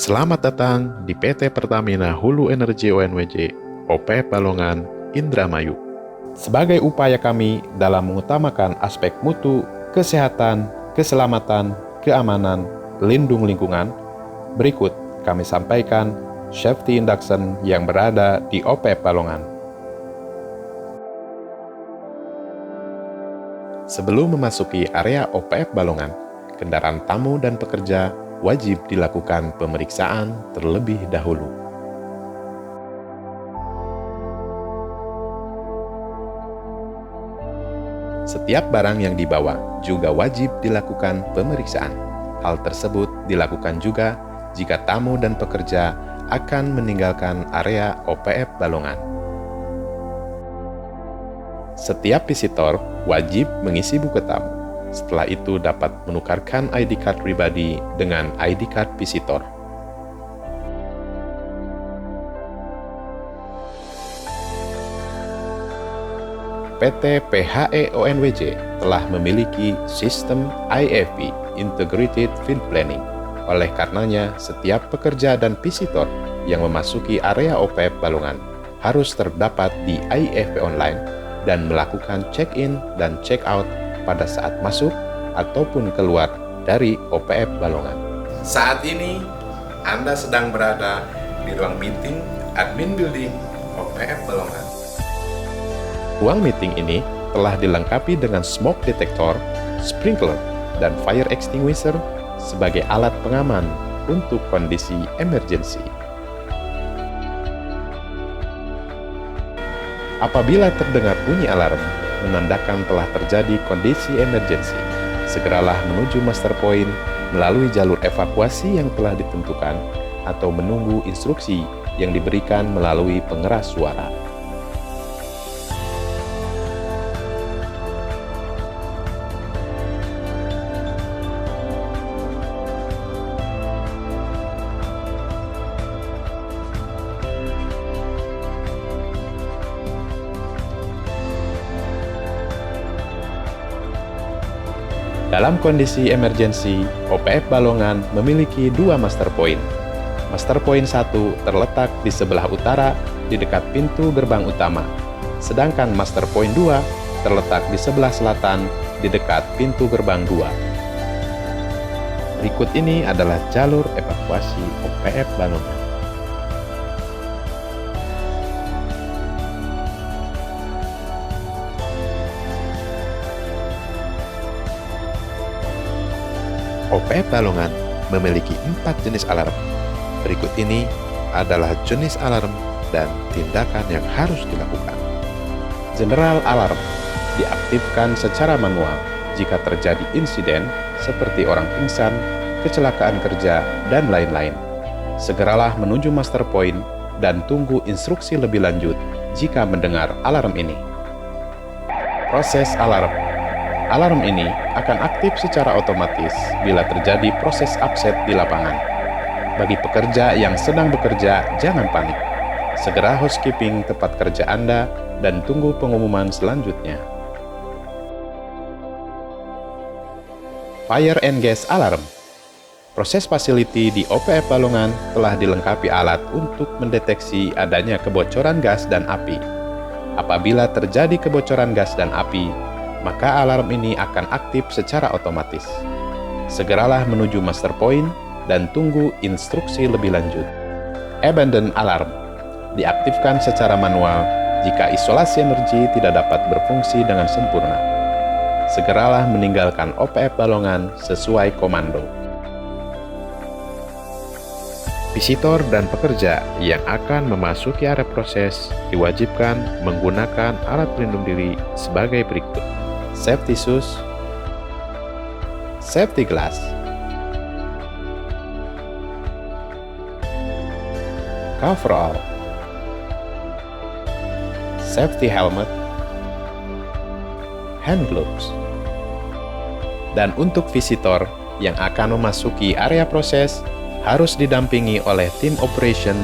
Selamat datang di PT Pertamina Hulu Energi ONWJ, OPF Balongan, Indramayu. Sebagai upaya kami dalam mengutamakan aspek mutu, kesehatan, keselamatan, keamanan, lindung lingkungan, berikut kami sampaikan safety induction yang berada di OPF Balongan. Sebelum memasuki area OPF Balongan, kendaraan tamu dan pekerja wajib dilakukan pemeriksaan terlebih dahulu. Setiap barang yang dibawa juga wajib dilakukan pemeriksaan. Hal tersebut dilakukan juga jika tamu dan pekerja akan meninggalkan area OPF Balongan. Setiap visitor wajib mengisi buku tamu. Setelah itu dapat menukarkan ID card pribadi dengan ID card visitor. PT PHE ONWJ telah memiliki sistem IFP, Integrated Field Planning. Oleh karenanya, setiap pekerja dan visitor yang memasuki area OPF Balongan harus terdapat di IFP online dan melakukan check-in dan check-out pada saat masuk ataupun keluar dari OPF Balongan. Saat ini, Anda sedang berada di ruang meeting Admin Building OPF Balongan. Ruang meeting ini telah dilengkapi dengan smoke detector, sprinkler, dan fire extinguisher sebagai alat pengaman untuk kondisi emergensi. Apabila terdengar bunyi alarm, menandakan telah terjadi kondisi emergensi. Segeralah menuju master point melalui jalur evakuasi yang telah ditentukan atau menunggu instruksi yang diberikan melalui pengeras suara. Dalam kondisi emergensi, OPF Balongan memiliki dua master point. Master point 1 terletak di sebelah utara di dekat pintu gerbang utama, sedangkan master point 2 terletak di sebelah selatan di dekat pintu gerbang 2. Berikut ini adalah jalur evakuasi OPF Balongan. OPF Balongan memiliki 4 jenis alarm. Berikut ini adalah jenis alarm dan tindakan yang harus dilakukan. General Alarm diaktifkan secara manual jika terjadi insiden seperti orang pingsan, kecelakaan kerja, dan lain-lain. Segeralah menuju master point dan tunggu instruksi lebih lanjut jika mendengar alarm ini. Proses alarm. Alarm ini akan aktif secara otomatis bila terjadi proses upset di lapangan. Bagi pekerja yang sedang bekerja, jangan panik. Segera housekeeping tempat kerja Anda dan tunggu pengumuman selanjutnya. Fire and Gas Alarm. Proses facility di OPF Balongan telah dilengkapi alat untuk mendeteksi adanya kebocoran gas dan api. Apabila terjadi kebocoran gas dan api, maka alarm ini akan aktif secara otomatis. Segeralah menuju master point dan tunggu instruksi lebih lanjut. Abandon Alarm diaktifkan secara manual jika isolasi energi tidak dapat berfungsi dengan sempurna. Segeralah meninggalkan OPF Balongan sesuai komando. Visitor dan pekerja yang akan memasuki area proses diwajibkan menggunakan alat pelindung diri sebagai berikut: safety shoes, safety glass, coverall, safety helmet, hand gloves. Dan untuk visitor yang akan memasuki area proses harus didampingi oleh tim operation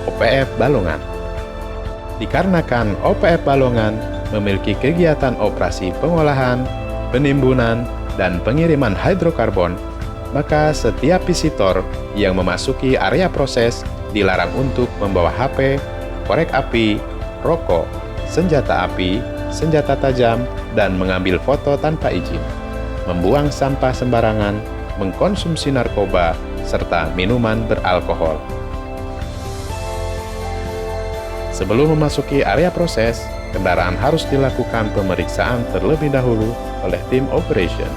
OPF Balongan. Dikarenakan OPF Balongan memiliki kegiatan operasi pengolahan, penimbunan, dan pengiriman hidrokarbon, maka setiap visitor yang memasuki area proses dilarang untuk membawa HP, korek api, rokok, senjata api, senjata tajam, dan mengambil foto tanpa izin, membuang sampah sembarangan, mengkonsumsi narkoba, serta minuman beralkohol. Sebelum memasuki area proses, kendaraan harus dilakukan pemeriksaan terlebih dahulu oleh tim operation.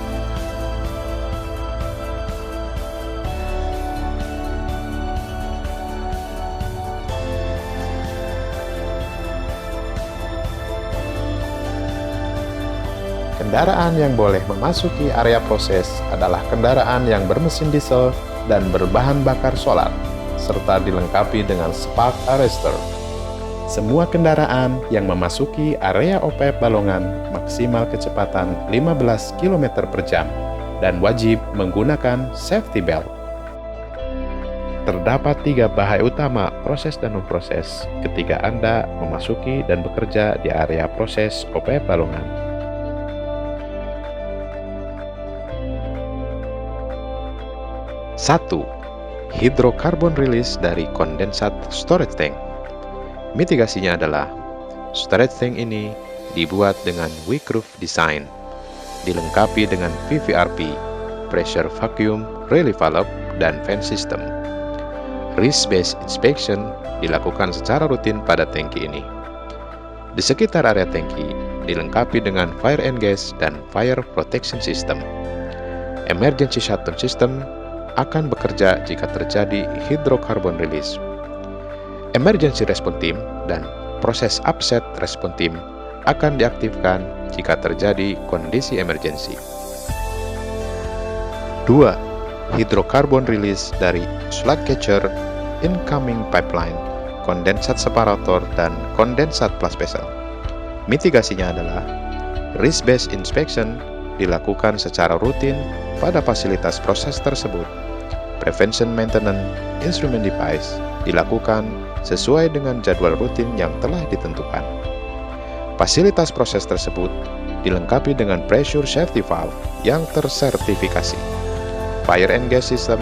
Kendaraan yang boleh memasuki area proses adalah kendaraan yang bermesin diesel dan berbahan bakar solar, serta dilengkapi dengan spark arrestor. Semua kendaraan yang memasuki area OPEP Balongan maksimal kecepatan 15 km per jam dan wajib menggunakan safety belt. Terdapat 3 bahaya utama proses dan non-proses ketika Anda memasuki dan bekerja di area proses OPEP Balongan. 1. Hydrocarbon release dari kondensat storage tank. Mitigasinya adalah, storage tank ini dibuat dengan weak-roof design, dilengkapi dengan PVRP, pressure vacuum relief valve, dan fan system. Risk-based inspection dilakukan secara rutin pada tangki ini. Di sekitar area tangki dilengkapi dengan fire and gas dan fire protection system. Emergency shutdown system akan bekerja jika terjadi hydrocarbon release. Emergency Response Team dan proses upset response team akan diaktifkan jika terjadi kondisi emergensi. 2. Hydrocarbon release dari slug catcher, incoming pipeline, kondensat separator, dan kondensat plus vessel. Mitigasinya adalah, risk-based inspection dilakukan secara rutin pada fasilitas proses tersebut. Prevention maintenance instrument device dilakukan sesuai dengan jadwal rutin yang telah ditentukan. Fasilitas proses tersebut dilengkapi dengan pressure safety valve yang tersertifikasi. Fire and gas system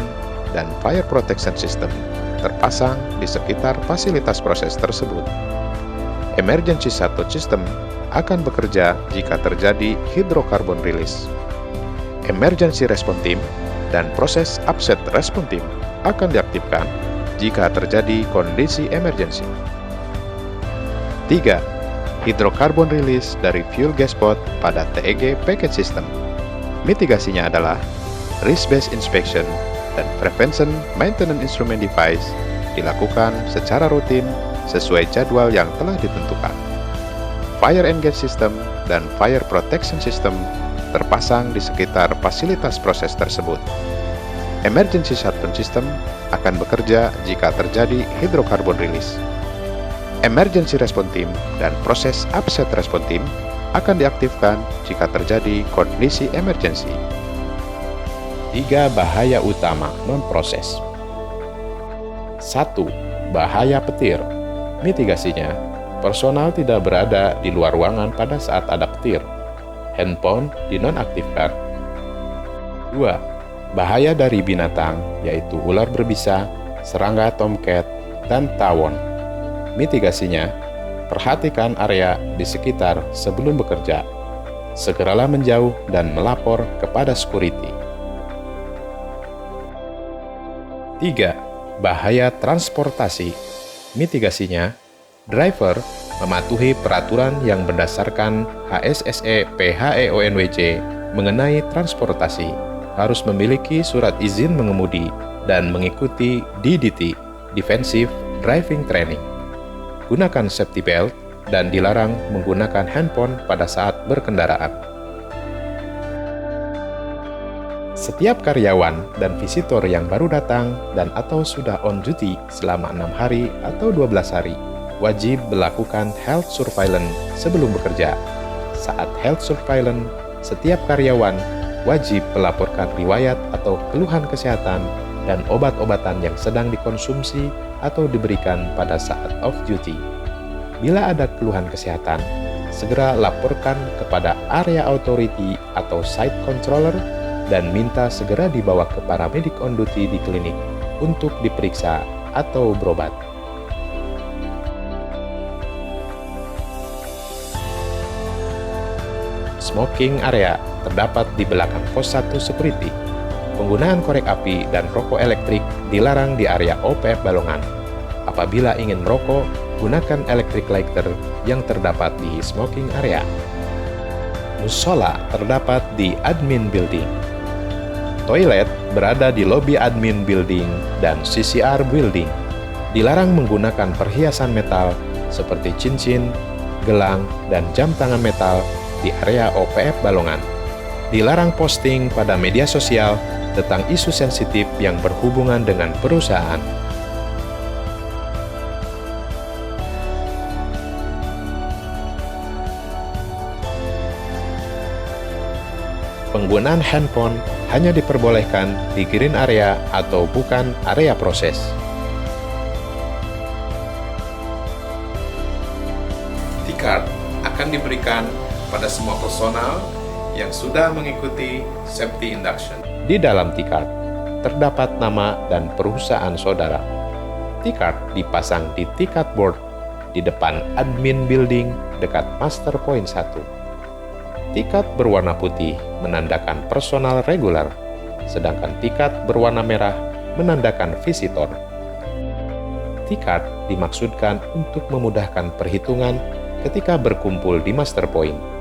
dan fire protection system terpasang di sekitar fasilitas proses tersebut. Emergency shutdown system akan bekerja jika terjadi hydrocarbon release. Emergency response team dan proses upset response team akan diaktifkan jika terjadi kondisi emergensi. 3. Hydrocarbon release dari fuel gas pot pada TEG package system. Mitigasinya adalah, risk-based inspection dan prevention maintenance instrument device dilakukan secara rutin sesuai jadwal yang telah ditentukan. Fire and gas system dan fire protection system terpasang di sekitar fasilitas proses tersebut. Emergency shutdown system akan bekerja jika terjadi hydrocarbon release. Emergency response team dan proses upset response team akan diaktifkan jika terjadi kondisi emergensi. 3 bahaya utama non-proses. 1. Bahaya petir. Mitigasinya, personal tidak berada di luar ruangan pada saat ada petir. Handphone dinonaktifkan. 2. Bahaya dari binatang, yaitu ular berbisa, serangga tomcat, dan tawon. Mitigasinya, perhatikan area di sekitar sebelum bekerja. Segeralah menjauh dan melapor kepada security. 3. Bahaya transportasi. Mitigasinya, driver mematuhi peraturan yang berdasarkan HSSE PHEONWJ mengenai transportasi, harus memiliki surat izin mengemudi dan mengikuti DDT, Defensive Driving Training. Gunakan safety belt dan dilarang menggunakan handphone pada saat berkendaraan. Setiap karyawan dan visitor yang baru datang dan atau sudah on duty selama 6 hari atau 12 hari wajib melakukan health surveillance sebelum bekerja. Saat health surveillance, setiap karyawan wajib melaporkan riwayat atau keluhan kesehatan dan obat-obatan yang sedang dikonsumsi atau diberikan pada saat off-duty. Bila ada keluhan kesehatan, segera laporkan kepada area authority atau site controller dan minta segera dibawa ke paramedik on duty di klinik untuk diperiksa atau berobat. Smoking area terdapat di belakang pos 1 security. Penggunaan korek api dan rokok elektrik dilarang di area OPF Balongan. Apabila ingin merokok, gunakan electric lighter yang terdapat di smoking area. Musola terdapat di admin building. Toilet berada di lobi admin building dan CCR building. Dilarang menggunakan perhiasan metal seperti cincin, gelang, dan jam tangan metal di area OPF Balongan. Dilarang posting pada media sosial tentang isu sensitif yang berhubungan dengan perusahaan. Penggunaan handphone hanya diperbolehkan di green area atau bukan area proses. T-card akan diberikan pada semua personal yang sudah mengikuti safety induction. Di dalam T-card terdapat nama dan perusahaan saudara. T-card dipasang di T-card board di depan admin building dekat Master Point 1. T-card berwarna putih menandakan personal regular, sedangkan T-card berwarna merah menandakan visitor. T-card dimaksudkan untuk memudahkan perhitungan ketika berkumpul di Master Point.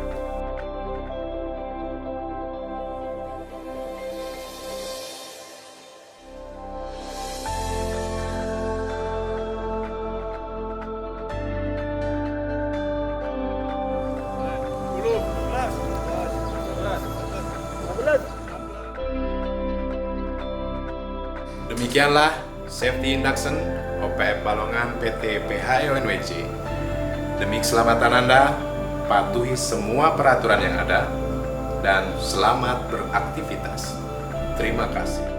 Demikianlah safety induction OPF Balongan PT PHEONWC. Demi keselamatan Anda, patuhi semua peraturan yang ada dan selamat beraktivitas. Terima kasih.